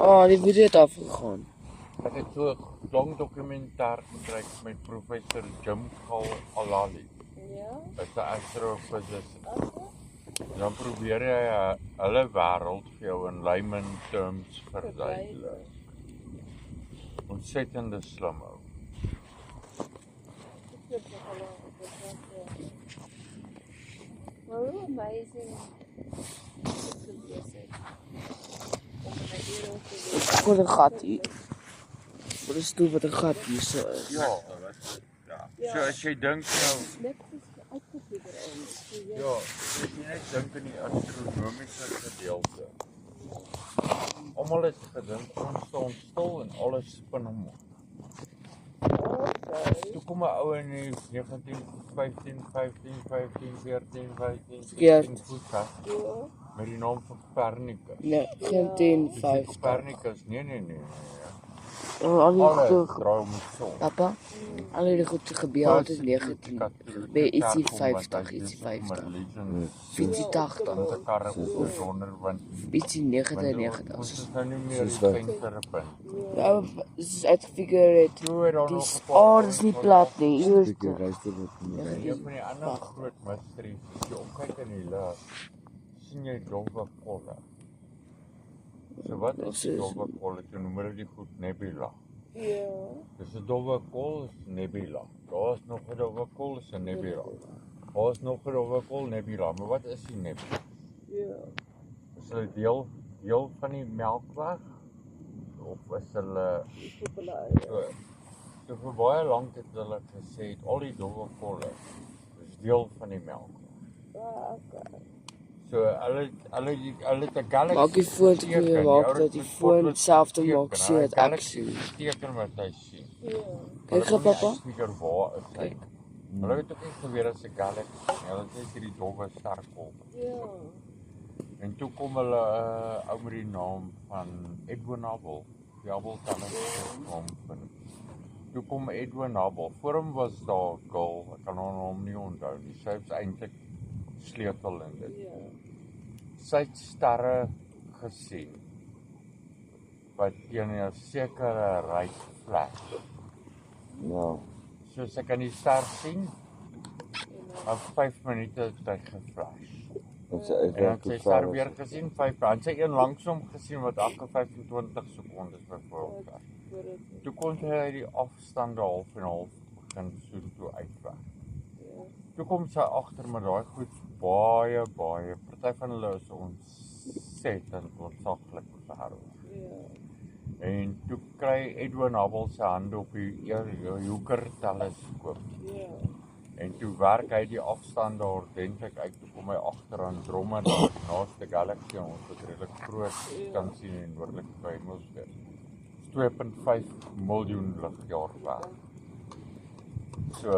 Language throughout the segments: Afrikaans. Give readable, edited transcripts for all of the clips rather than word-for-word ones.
die video het afgegaan. Ek het so 'n lang dokumentêr gekry met professor Jim Al-Alali. Ja? Hy's 'n astrophysicist. Dan probeer hy hulle wêreld vir jou in layman terms verduidelik. Ontsettende slim ou. Maar hoe amazing dit gewees het. Ek hoor 'n gat hier. Wat is toe wat 'n gat hier so is? Ja. So as jy dink nou, Net uitgefigure ons. ja, as jy net dink in die astronomiese gedeelte. Almal het gedink ons staan stil en alles spin om. Toe kom 'n ou in die 1915, 14, goed vas, met die naam van Copernicus. Nee, geen 10-5. Copernicus, nee. Al die Alles goed, draai om die son. papa, al die goed gebeur het in 19, bij ietsie 50, ietsie 50, ietsie 80, Met 'n karre op sonder want ietsie 99. ons is nou nie meer die vensterpunt. Ja, dit is uitgefigure het. Toe het daar Die nog 'n aarde is nie plat nie, hier is Ek luister dit nie. Een van die ander groot mysteries, as jy opkyk in die lug, sien jy dowwe kolle. So wat is die dowwe kolle? Toe noem hulle die goed nebula. Ja. Dis 'n dowwe kol is nebula. Daar is nog 'n dowwe kol is 'n nebula. Daar is nog 'n dowwe kol nebula, maar wat is die nebula? Ja. Is hulle deel van die Melkweg? Of is hulle so vir baie lank het hulle gesê al die dowwe kolle is deel van die Melkweg. Okay. So hulle het 'n galaxy. Maak die foon te goeie maak dat die foon self te maak sien het ek sien. Teken wat hy sien. Ja. Kyk gou papa. Figure waar is hy? Kyk. Hulle het ook nie geweet as 'n galaxy nie. Hulle het net hierdie dowwe sterkol. Ja. En toe kom hulle ou met die naam van Edwin Hubble. Die Hubble teleskoop kom. Toe kom Edwin Hubble. Voor hom was daar 'n girl, ek kan haar naam nie onthou nie. Sy was eintlik sleutel in dit. Ja. Sy het sterre gesien wat teen 'n sekere ryk flash. Ja. So sy kan die ster sien. Op 5 minute het hy geflash. Dit is En dan sy ster weer gesien 5. Dan sy een langsom gesien wat elke 25 sekondes byvoorbeeld was. Toe kon hy die afstande half en half begin soontoe uitwerk. Toe kom sy agter met daai goed baie party van hulle is ontsettend ontsaglik wêreld. Ja. En toe kry Edwin Hubble sy hande op die Hooker teleskoop. Ja. En toe werk hy die afstande ordentlik uit. Toe kom hy agter Andromeda, naaste galaxy ons wat redelik groot kan sien en noordelik by hemelsfeer. 2.5 miljoen ligjaar ver. So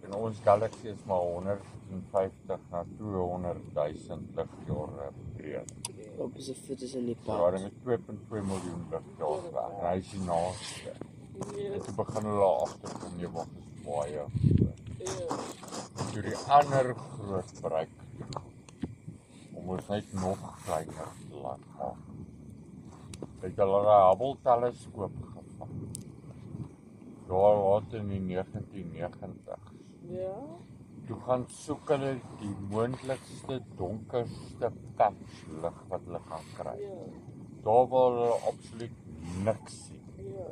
en ons galaxy is maar 150 na 200 000 ligjaar breed. Op is 'n voet is in die So pad. dit is 2.2 miljoen ligjaar ver. En hy is die naaste. En toe begin hulle agterkom jy wag is baie. Toe die ander groot bereik om ons net nog kleiner te laat maak. Het hulle 'n Hubble teleskoop gevang. Daar wat in die 1990s. Ja. Toe gaan soek hulle die moontlikste donkerste patch lig wat hulle kan kry. Daar waar hulle absoluut niks sien. Ja.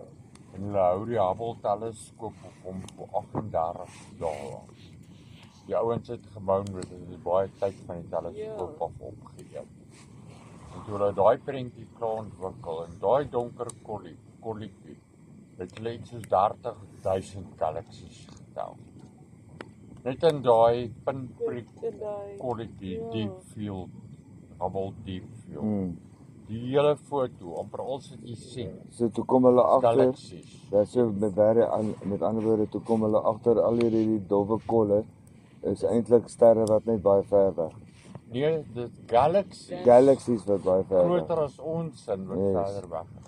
En hulle hou die Hubble teleskoop op hom vir 38 dae lank. Die ouens het gebou met dit is baie tyd van die teleskoop af opgeëet. En toe hulle daai prentjie klaar ontwikkel en daai donker kolletjie het hulle iets soos 30,000 galaksies getel. Net in daai pinpriek kolletjie deep field, Hubble deep field. Die hele foto, amper al wat jy sien. So toe kom hulle agter. Galaksies. Ja, so met ander woorde toe kom hulle agter al hierdie dowwe kolle is eintlik sterre wat net baie ver weg. Nee, dit galaksies. Galaksies wat baie ver weg. Groter as ons sin wat verder weg is.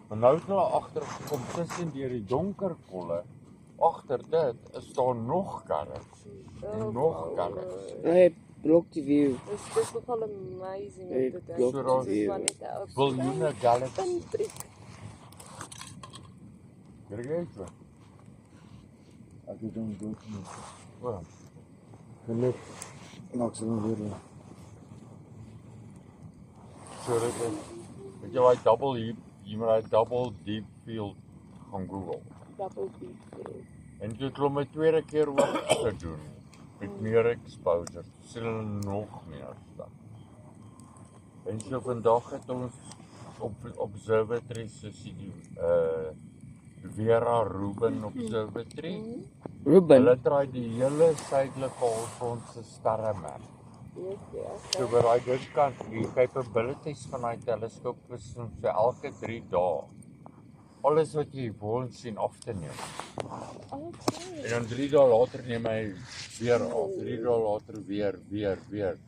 Maar nou het hulle agtergekom tussen deur die donker kolle. Agter dit is daar nog galaksies. En nog galaksies. Hy Block die view. Dis nogal amazing Nee, op dit. blok die Dis maar net 'n Biljoene galaxies. pinpriek. Kry jy dit? Ek het hom doodgemaak. O, Geluk. En ek sal hom weer laat. so dit is. Weet jy wat double jy moet double deep field gaan Google. Double deep. En toe het hulle my tweede keer ook gedoen met meer exposure. Sien hulle nog meer stuff. En so vandag het ons op observatory soos die Vera Rubin Observatory. Ruben. Hulle draai die hele suidelike halfrond se sterremerk. So by daai diskant, die capabilities van daai teleskoop is om vir elke 3 dae alles wat jy wil sien af te neem. Okay. En dan 3 dae later neem hy weer af, 3 dae later weer.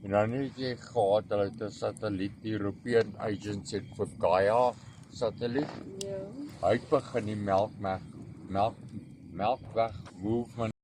En dan het jy gehad, hulle het 'n satelliet, die European Agency het vir Gaia satelliet. Ja. Hy het begin die melkweg movement